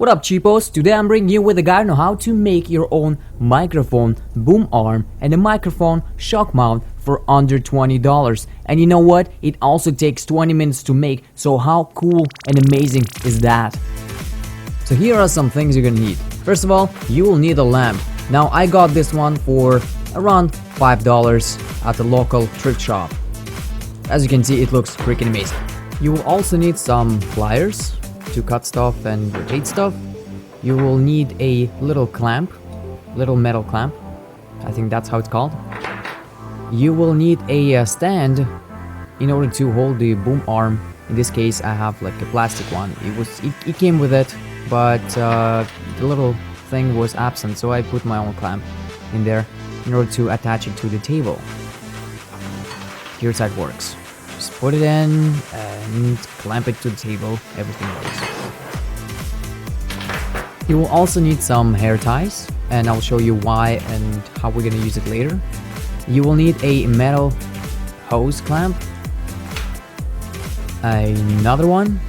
What up, cheapos? Today I'm bringing you with a guide on how to make your own microphone boom arm and a microphone shock mount for under $20. And you know what? It also takes 20 minutes to make, so how cool and amazing is that? So here are some things you're gonna need. First of all, you will need a lamp. Now I got this one for around $5 at the local thrift shop. As you can see, it looks freaking amazing. You will also need some pliers to cut stuff and rotate stuff. You will need a little clamp, little metal clamp. I think that's how it's called. You will need a stand in order to hold the boom arm. In this case, I have like a plastic one. It came with it, but the little thing was absent, so I put my own clamp in there in order to attach it to the table. Here's how it works. Just put it in and clamp it to the table. Everything works. You will also need some hair ties, and I'll show you why and how we're gonna use it later. You will need a metal hose clamp, another one,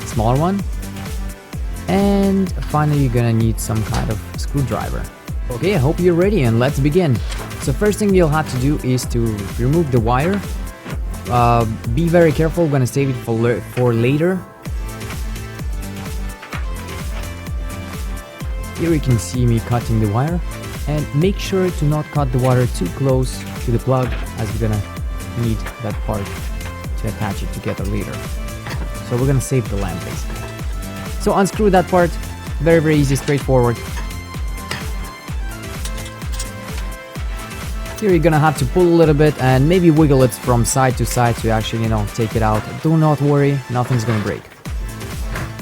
smaller one, and finally you're gonna need some kind of screwdriver. Okay, I hope you're ready and let's begin. So first thing you'll have to do is to remove the wire. Be very careful, we're gonna save it for later. Here you can see me cutting the wire, and make sure to not cut the wire too close to the plug, as we're gonna need that part to attach it together later. So we're gonna save the lamp basically. So unscrew that part, very easy, straightforward. Here you're gonna have to pull a little bit and maybe wiggle it from side to side to actually, take it out. Do not worry, nothing's gonna break.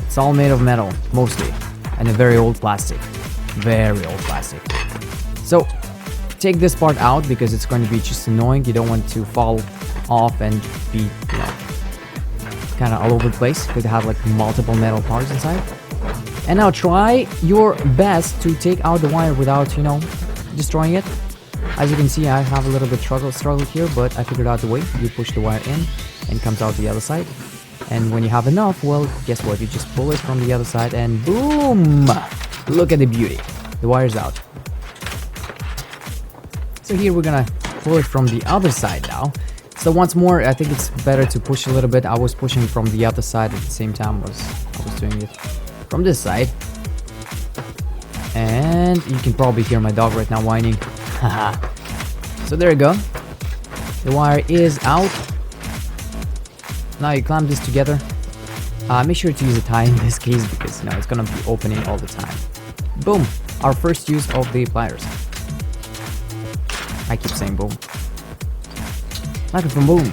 It's all made of metal, mostly, and a very old plastic. Very old plastic. So, take this part out because it's going to be just annoying. You don't want to fall off and be, kind of all over the place. Could have like multiple metal parts inside. And now try your best to take out the wire without, destroying it. As you can see, I have a little bit struggle here, but I figured out the way. You push the wire in and it comes out the other side. And when you have enough, well, guess what? You just pull it from the other side and boom! Look at the beauty. The wire's out. So here we're gonna pull it from the other side now. So once more, I think it's better to push a little bit. I was pushing from the other side at the same time I was doing it from this side. And you can probably hear my dog right now whining. So there you go. The wire is out. Now you clamp this together. Make sure to use a tie in this case because it's gonna be opening all the time. Boom! Our first use of the pliers. I keep saying boom. Microphone boom.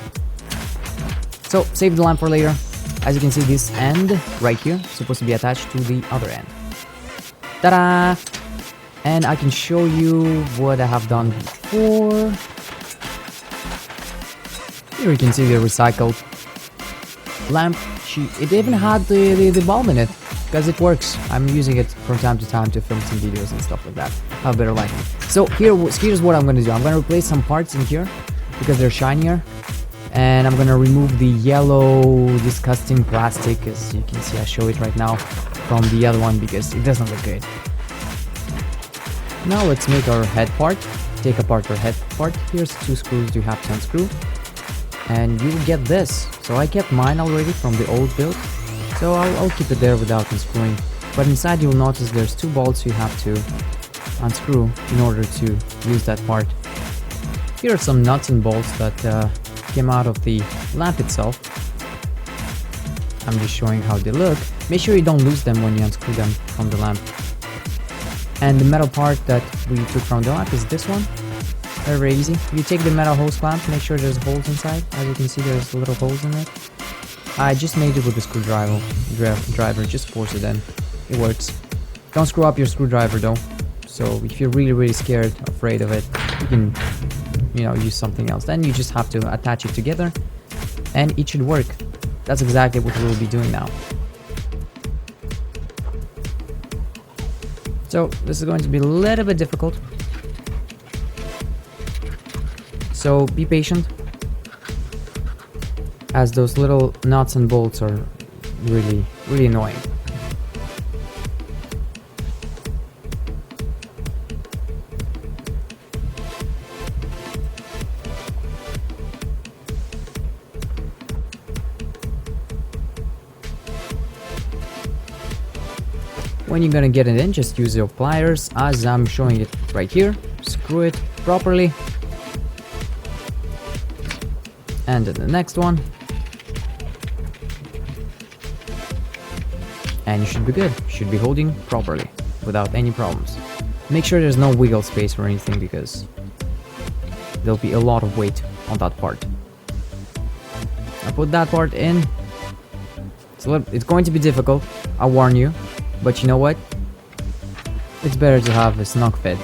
So save the lamp for later. As you can see, this end right here is supposed to be attached to the other end. Ta-da! And I can show you what I have done before. Here you can see the recycled lamp. It even had the bulb in it because it works. I'm using it from time to time to film some videos and stuff like that. Have better lighting. So here's what I'm going to do. I'm going to replace some parts in here because they're shinier. And I'm going to remove the yellow disgusting plastic. As you can see, I show it right now from the other one because it doesn't look good. Now let's make our head part. Take apart our head part. Here's 2 screws you have to unscrew. And you will get this. So I kept mine already from the old build. So I'll keep it there without unscrewing. But inside you'll notice there's 2 bolts you have to unscrew in order to use that part. Here are some nuts and bolts that came out of the lamp itself. I'm just showing how they look. Make sure you don't lose them when you unscrew them from the lamp. And the metal part that we took from the lamp is this one. Very easy. You take the metal hose clamp, make sure there's holes inside. As you can see, there's little holes in it. I just made it with a screwdriver. Just force it in. It works. Don't screw up your screwdriver though. So if you're really scared, afraid of it, you can, use something else. Then you just have to attach it together, and it should work. That's exactly what we'll be doing now. So this is going to be a little bit difficult. So be patient, as those little nuts and bolts are really annoying. When you're gonna get it in, just use your pliers as I'm showing it right here. Screw it properly. And then the next one. And you should be good. You should be holding properly without any problems. Make sure there's no wiggle space or anything because there'll be a lot of weight on that part. I put that part in. It's going to be difficult, I warn you, but you know what? It's better to have a snug fit.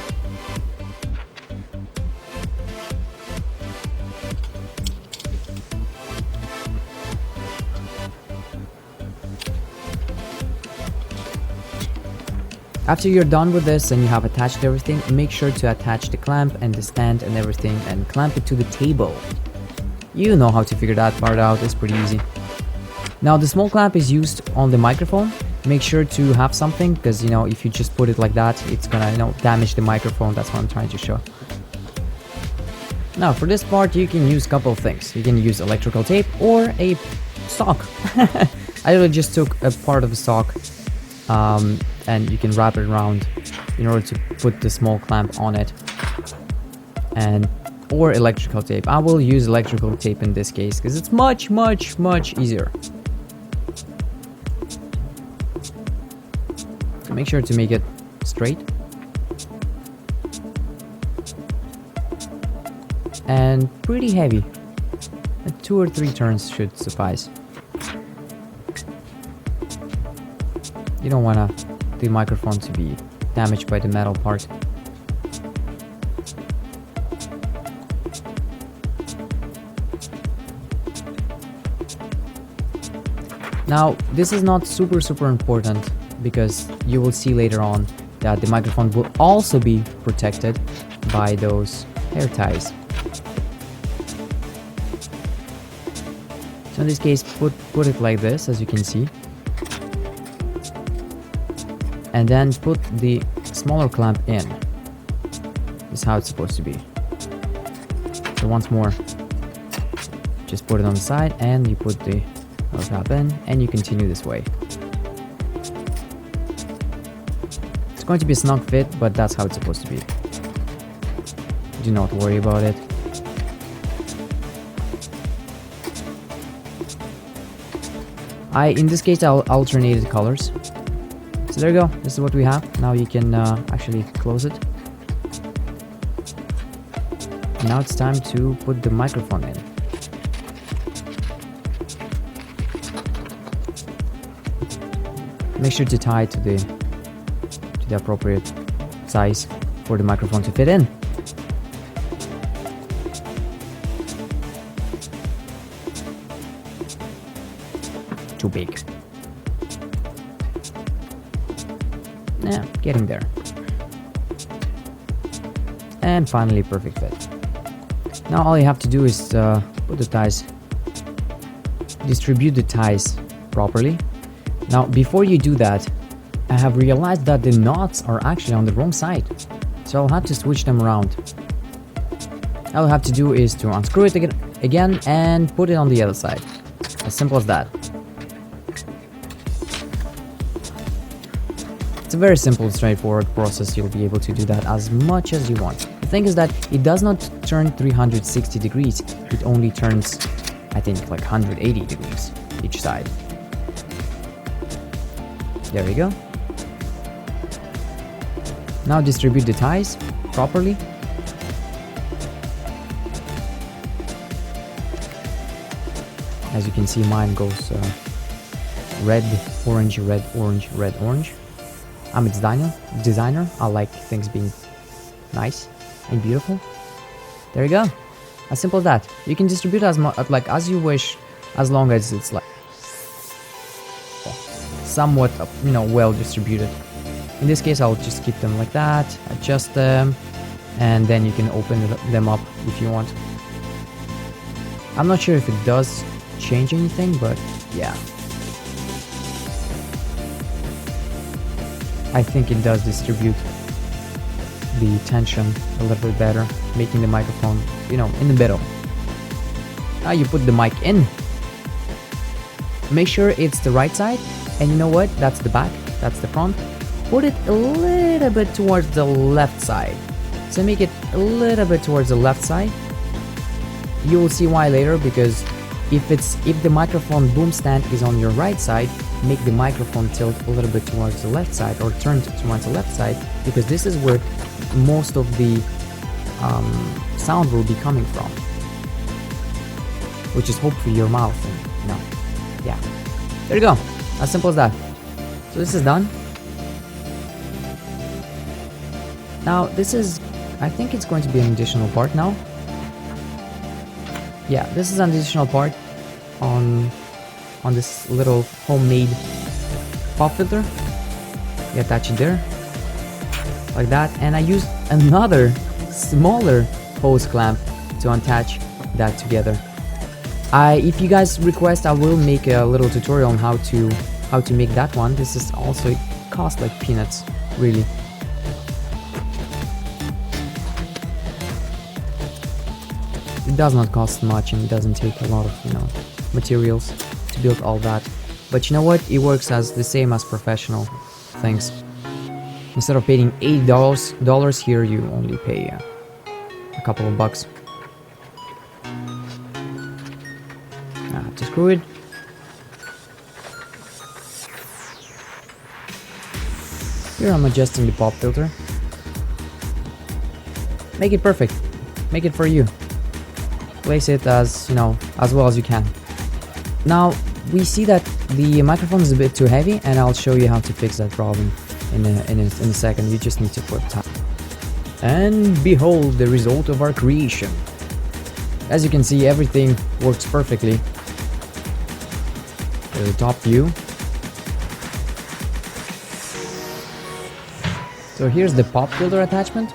After you're done with this and you have attached everything, make sure to attach the clamp and the stand and everything and clamp it to the table. You know how to figure that part out, it's pretty easy. Now the small clamp is used on the microphone. Make sure to have something because you know if you just put it like that, it's gonna damage the microphone. That's what I'm trying to show. Now for this part you can use a couple of things. You can use electrical tape or a sock. I really just took a part of the sock and you can wrap it around in order to put the small clamp on it, or electrical tape. I will use electrical tape in this case because it's much easier. Make sure to make it straight and pretty heavy. 2 or 3 turns should suffice. You don't want the microphone to be damaged by the metal part. Now this is not super important because you will see later on that the microphone will also be protected by those hair ties. So in this case, put it like this, as you can see, and then put the smaller clamp in. This is how it's supposed to be. So once more, just put it on the side and you put the other clamp in and you continue this way. It's going to be a snug fit, but that's how it's supposed to be. Do not worry about it. In this case, I'll alternate the colors. So there you go. This is what we have. Now you can actually close it. Now it's time to put the microphone in. Make sure to tie it to the appropriate size for the microphone to fit in. Too big. Yeah, getting there. And finally, perfect fit. Now all you have to do is put the ties, distribute the ties properly. Now before you do that, I have realized that the knots are actually on the wrong side, so I'll have to switch them around. All I'll have to do is to unscrew it again and put it on the other side. As simple as that. It's a very simple, straightforward process. You'll be able to do that as much as you want. The thing is that it does not turn 360 degrees. It only turns, I think, like 180 degrees each side. There we go. Now distribute the ties properly. As you can see, mine goes red, orange, red, orange, red, orange. I'm a designer. I like things being nice and beautiful. There you go. As simple as that. You can distribute as you wish, as long as it's like somewhat, well distributed. In this case, I'll just keep them like that, adjust them, and then you can open them up if you want. I'm not sure if it does change anything, but yeah. I think it does distribute the tension a little bit better, making the microphone, in the middle. Now you put the mic in. Make sure it's the right side, and you know what? That's the back, that's the front. put it a little bit towards the left side. So make it a little bit towards the left side. You will see why later, because if the microphone boom stand is on your right side, make the microphone tilt a little bit towards the left side, or turn towards the left side, because this is where most of the sound will be coming from, which is hopefully your mouth. And, yeah, there you go, as simple as that. So this is done. Now this is, I think it's going to be an additional part now. Yeah, this is an additional part on this little homemade pop filter. You attach it there, like that, and I used another smaller hose clamp to attach that together. If you guys request, I will make a little tutorial on how to make that one. This is also, it costs like peanuts, really. It does not cost much, and it doesn't take a lot of materials to build all that. But you know what? It works as the same as professional things. Instead of paying $80 here, you only pay a couple of bucks. To screw it. Here I'm adjusting the pop filter. Make it perfect. Make it for you. Place it as as well as you can. Now we see that the microphone is a bit too heavy, and I'll show you how to fix that problem in a second. You just need to put time. And behold the result of our creation. As you can see, everything works perfectly. The top view. So here's the pop filter attachment,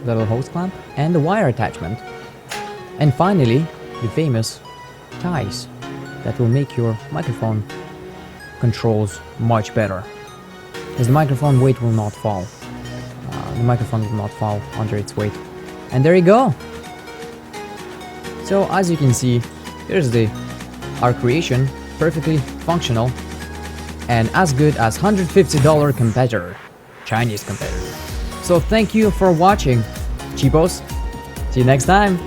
little hose clamp, and the wire attachment. And finally, the famous ties that will make your microphone controls much better, because the microphone weight will not fall. The microphone will not fall under its weight. And there you go. So as you can see, here's our creation, perfectly functional and as good as $150 competitor, Chinese competitor. So thank you for watching, cheapos. See you next time.